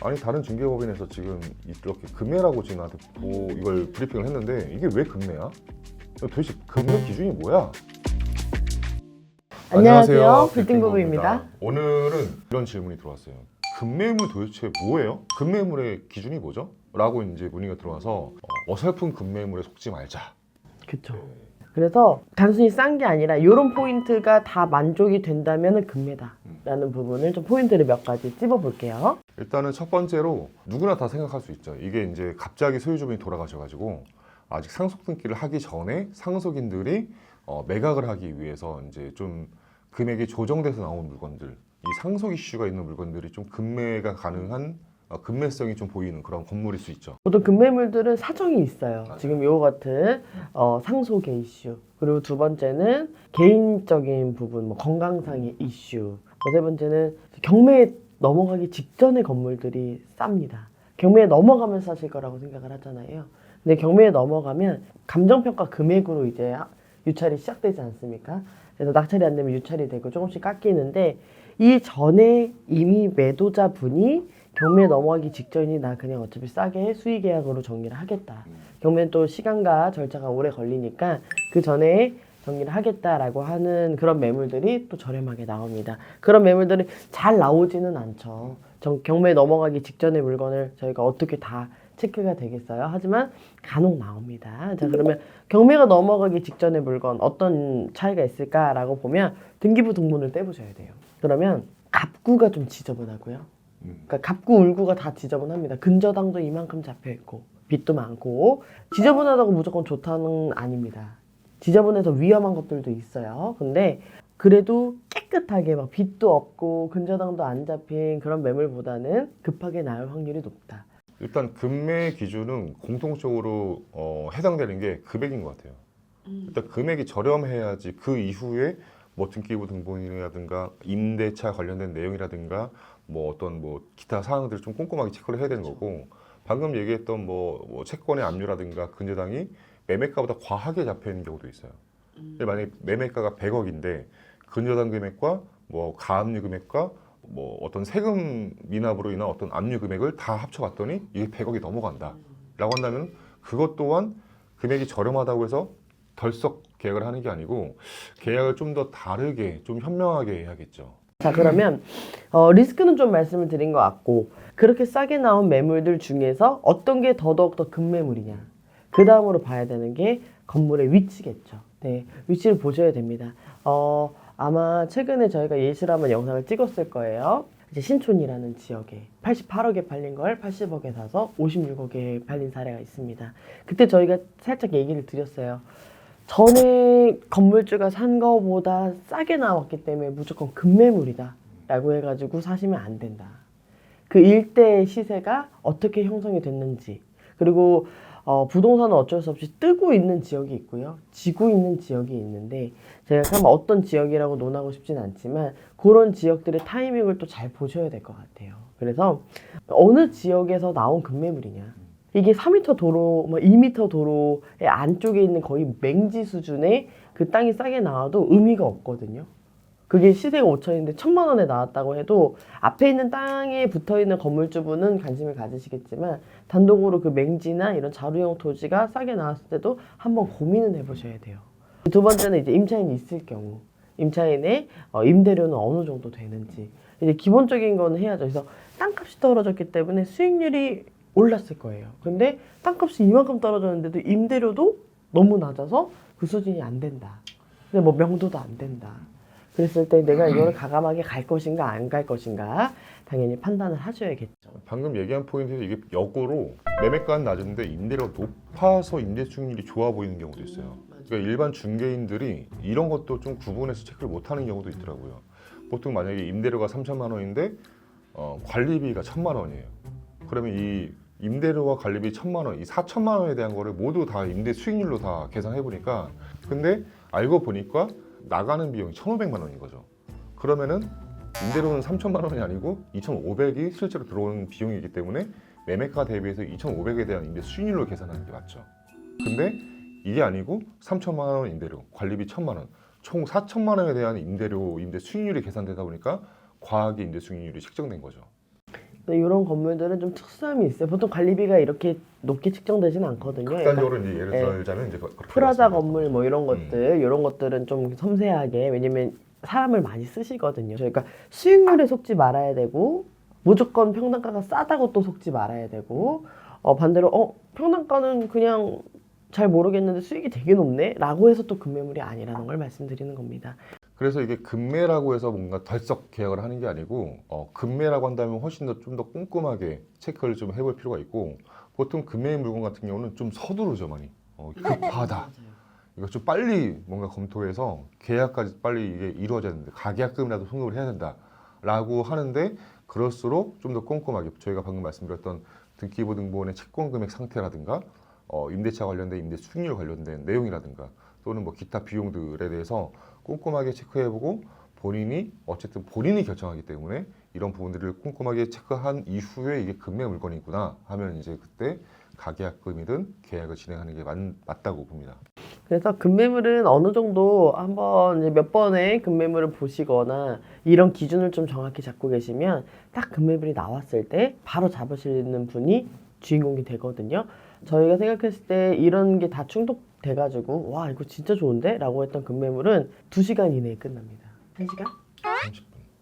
아니 다른 중개법인에서 지금 이렇게 금매라고 지금 나한테 이걸 브리핑을 했는데 이게 왜 금매야? 도대체 금매 기준이 뭐야? 안녕하세요. 빌딩부부입니다. 오늘은 이런 질문이 들어왔어요. 금매물 도대체 뭐예요? 금매물의 기준이 뭐죠? 라고 이제 문의가 들어와서 어설픈 금매물에 속지 말자. 그렇죠. 그래서 단순히 싼 게 아니라 이런 포인트가 다 만족이 된다면 금매다라는 부분을 좀 포인트를 몇 가지 찝어볼게요. 일단은 첫 번째로 누구나 다 생각할 수 있죠. 이게 이제 갑자기 소유주분이 돌아가셔가지고 아직 상속 등기를 하기 전에 상속인들이 매각을 하기 위해서 이제 좀 금액이 조정돼서 나온 물건들, 이 상속 이슈가 있는 물건들이 좀 금매가 가능한 금매성이 좀 보이는 그런 건물일 수 있죠. 보통 금매물들은 사정이 있어요. 맞아요. 지금 이거 같은 상속의 이슈, 그리고 두 번째는 개인적인 부분, 뭐 건강상의 이슈, 세 번째는 경매에 넘어가기 직전의 건물들이 쌉니다. 경매에 넘어가면 싸실 거라고 생각을 하잖아요. 근데 경매에 넘어가면 감정평가 금액으로 이제 유찰이 시작되지 않습니까? 그래서 낙찰이 안 되면 유찰이 되고 조금씩 깎이는데, 이 전에 이미 매도자분이 경매에 넘어가기 직전이 나 그냥 어차피 싸게 수의계약으로 정리를 하겠다. 경매는 또 시간과 절차가 오래 걸리니까 그 전에 정리를 하겠다라고 하는 그런 매물들이 또 저렴하게 나옵니다. 그런 매물들이 잘 나오지는 않죠. 경매에 넘어가기 직전의 물건을 저희가 어떻게 다 체크가 되겠어요? 하지만 간혹 나옵니다. 자, 그러면 경매가 넘어가기 직전의 물건 어떤 차이가 있을까라고 보면 등기부 등본을 떼보셔야 돼요. 그러면 갑구가 좀 지저분하고요. 그러니까 갑구 울구가 다 지저분합니다. 근저당도 이만큼 잡혀있고 빚도 많고. 지저분하다고 무조건 좋다는 아닙니다. 지저분해서 위험한 것들도 있어요. 근데 그래도 깨끗하게 막 빚도 없고 근저당도 안 잡힌 그런 매물보다는 급하게 나올 확률이 높다. 일단 금매 기준은 공통적으로 해당되는 게 금액인 것 같아요. 일단 금액이 저렴해야지 그 이후에 뭐 등기부 등본이라든가 임대차 관련된 내용이라든가 뭐 어떤 뭐 기타 사항들을 좀 꼼꼼하게 체크를 해야 되는 거고, 방금 얘기했던 뭐 채권의 압류라든가 근저당이 매매가보다 과하게 잡혀 있는 경우도 있어요. 근데 만약에 매매가가 100억인데 근저당 금액과 뭐 가압류 금액과 뭐 어떤 세금 미납으로 인한 어떤 압류 금액을 다 합쳐봤더니 이게 100억이 넘어간다 라고 한다면, 그것 또한 금액이 저렴하다고 해서 덜썩 계약을 하는 게 아니고 계약을 좀 더 다르게 좀 현명하게 해야겠죠. 자, 그러면 리스크는 좀 말씀을 드린 것 같고, 그렇게 싸게 나온 매물들 중에서 어떤 게 더더욱 금매물이냐, 그 다음으로 봐야 되는 게 건물의 위치겠죠. 네, 위치를 보셔야 됩니다. 아마 최근에 저희가 예시로 한번 영상을 찍었을 거예요. 이제 신촌이라는 지역에 88억에 팔린 걸 80억에 사서 56억에 팔린 사례가 있습니다. 그때 저희가 살짝 얘기를 드렸어요. 전에 건물주가 산 거보다 싸게 나왔기 때문에 무조건 금매물이다 라고 해가지고 사시면 안 된다. 그 일대의 시세가 어떻게 형성이 됐는지, 그리고 부동산은 어쩔 수 없이 뜨고 있는 지역이 있고요, 지고 있는 지역이 있는데, 제가 참 어떤 지역이라고 논하고 싶진 않지만 그런 지역들의 타이밍을 또 잘 보셔야 될 것 같아요. 그래서 어느 지역에서 나온 금매물이냐, 이게 4m 도로, 뭐 2m 도로의 안쪽에 있는 거의 맹지 수준의 그 땅이 싸게 나와도 의미가 없거든요. 그게 시세가 5천인데 1,000만 원에 나왔다고 해도 앞에 있는 땅에 붙어있는 건물주분은 관심을 가지시겠지만, 단독으로 그 맹지나 이런 자루형 토지가 싸게 나왔을 때도 한번 고민은 해보셔야 돼요. 두 번째는 이제 임차인이 있을 경우, 임차인의 임대료는 어느 정도 되는지, 이제 기본적인 거는 해야죠. 그래서 땅값이 떨어졌기 때문에 수익률이 올랐을 거예요. 근데 땅값이 이만큼 떨어졌는데도 임대료도 너무 낮아서 그 수준이 안 된다. 근데 뭐 명도도 안 된다. 그랬을 때 내가 이거를 가감하게 갈 것인가 안 갈 것인가 당연히 판단을 하셔야겠죠. 방금 얘기한 포인트에서 이게 역으로 매매가는 낮은데 임대료가 높아서 임대 수익률이 좋아 보이는 경우도 있어요. 그러니까 일반 중개인들이 이런 것도 좀 구분해서 체크를 못하는 경우도 있더라고요. 보통 만약에 임대료가 3천만 원인데 관리비가 1,000만 원이에요. 그러면 이 임대료와 관리비 1,000만 원, 이 4천만 원에 대한 거를 모두 다 임대 수익률로 다 계산해 보니까, 근데 알고 보니까 나가는 비용이 1,500만 원인 거죠. 그러면은 임대료는 3천만 원이 아니고 2,500이 실제로 들어오는 비용이기 때문에 매매가 대비해서 2,500에 대한 임대 수익률로 계산하는 게 맞죠. 근데 이게 아니고 3천만 원 임대료, 관리비 1,000만 원, 총 4천만 원에 대한 임대료, 임대 수익률이 계산되다 보니까 과하게 임대 수익률이 책정된 거죠. 이런 건물들은 좀 특수함이 있어요. 보통 관리비가 이렇게 높게 측정되지는 않거든요. 극단적으로 이제 예를 예. 들자면 이제 그렇게 프라자 말씀드렸던 건물 뭐 이런 것들 이런 것들은 좀 섬세하게 왜냐면 사람을 많이 쓰시거든요. 그러니까 수익률에 속지 말아야 되고 무조건 평당가가 싸다고 또 속지 말아야 되고 반대로 평당가는 그냥 잘 모르겠는데 수익이 되게 높네 라고 해서 또 급매물이 아니라는 걸 말씀드리는 겁니다. 그래서 이게 급매라고 해서 뭔가 덜썩 계약을 하는 게 아니고 급매라고 한다면 훨씬 더 좀 더 꼼꼼하게 체크를 좀 해볼 필요가 있고 보통 급매의 물건 같은 경우는 좀 서두르죠 많이 급하다 이거 좀 빨리 뭔가 검토해서 계약까지 빨리 이게 이루어져야 되는데 가계약금이라도 송금을 해야 된다라고 하는데 그럴수록 좀 더 꼼꼼하게 저희가 방금 말씀드렸던 등기부 등본의 채권 금액 상태라든가 임대차 관련된 임대 수익률 관련된 내용이라든가 또는 뭐 기타 비용들에 대해서 꼼꼼하게 체크해보고 본인이 어쨌든 본인이 결정하기 때문에 이런 부분들을 꼼꼼하게 체크한 이후에 이게 급매 물건이구나 하면 이제 그때 가계약금이든 계약을 진행하는 게 맞다고 봅니다. 그래서 급매물은 어느 정도 한번 이제 몇 번의 급매물을 보시거나 이런 기준을 좀 정확히 잡고 계시면 딱 급매물이 나왔을 때 바로 잡으시는 분이 주인공이 되거든요. 저희가 생각했을 때 이런 게 다 충족돼가지고 와 이거 진짜 좋은데? 라고 했던 급매물은 2시간 이내에 끝납니다. 1시간?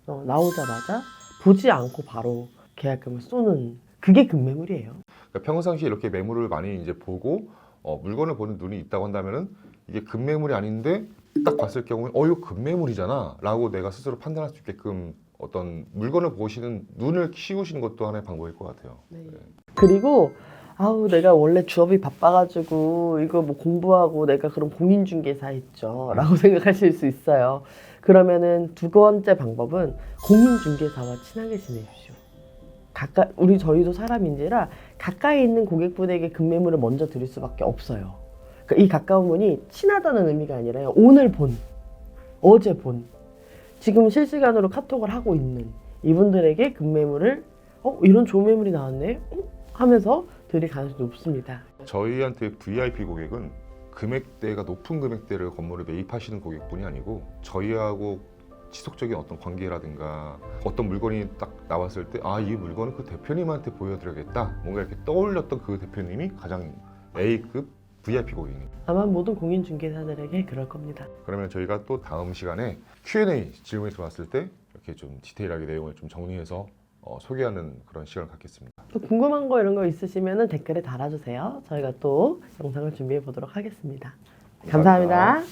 30분. 나오자마자 보지 않고 바로 계약금을 쏘는 그게 급매물이에요. 그러니까 평상시에 이렇게 매물을 많이 이제 보고 물건을 보는 눈이 있다고 한다면은 이게 급매물이 아닌데 딱 봤을 경우에 이거 급매물이잖아 라고 내가 스스로 판단할 수 있게끔 어떤 물건을 보시는 눈을 키우시는 것도 하나의 방법일 것 같아요. 네. 그리고 내가 원래 주업이 바빠가지고 이거 뭐 공부하고 내가 그럼 공인중개사 했죠 라고 생각하실 수 있어요. 그러면은 두 번째 방법은 공인중개사와 친하게 지내십시오. 저희도 사람인지라 가까이 있는 고객분에게 급매물을 먼저 드릴 수밖에 없어요. 그러니까 이 가까운 분이 친하다는 의미가 아니라 오늘 본, 어제 본, 지금 실시간으로 카톡을 하고 있는 이분들에게 급매물을 이런 좋은 매물이 나왔네 하면서 드릴 가능성이 높습니다. 저희한테 VIP 고객은 금액대가 높은 금액대를 건물을 매입하시는 고객분이 아니고 저희하고 지속적인 어떤 관계라든가 어떤 물건이 딱 나왔을 때 이 물건은 그 대표님한테 보여드려야겠다 뭔가 이렇게 떠올렸던 그 대표님이 가장 A급 VIP 고객입니다. 아마 모든 공인중개사들에게 그럴 겁니다. 그러면 저희가 또 다음 시간에 Q&A 질문이 들어왔을 때 이렇게 좀 디테일하게 내용을 좀 정리해서 소개하는 그런 시간을 갖겠습니다. 또 궁금한 거 이런 거 있으시면 댓글에 달아주세요. 저희가 또 영상을 준비해 보도록 하겠습니다. 감사합니다.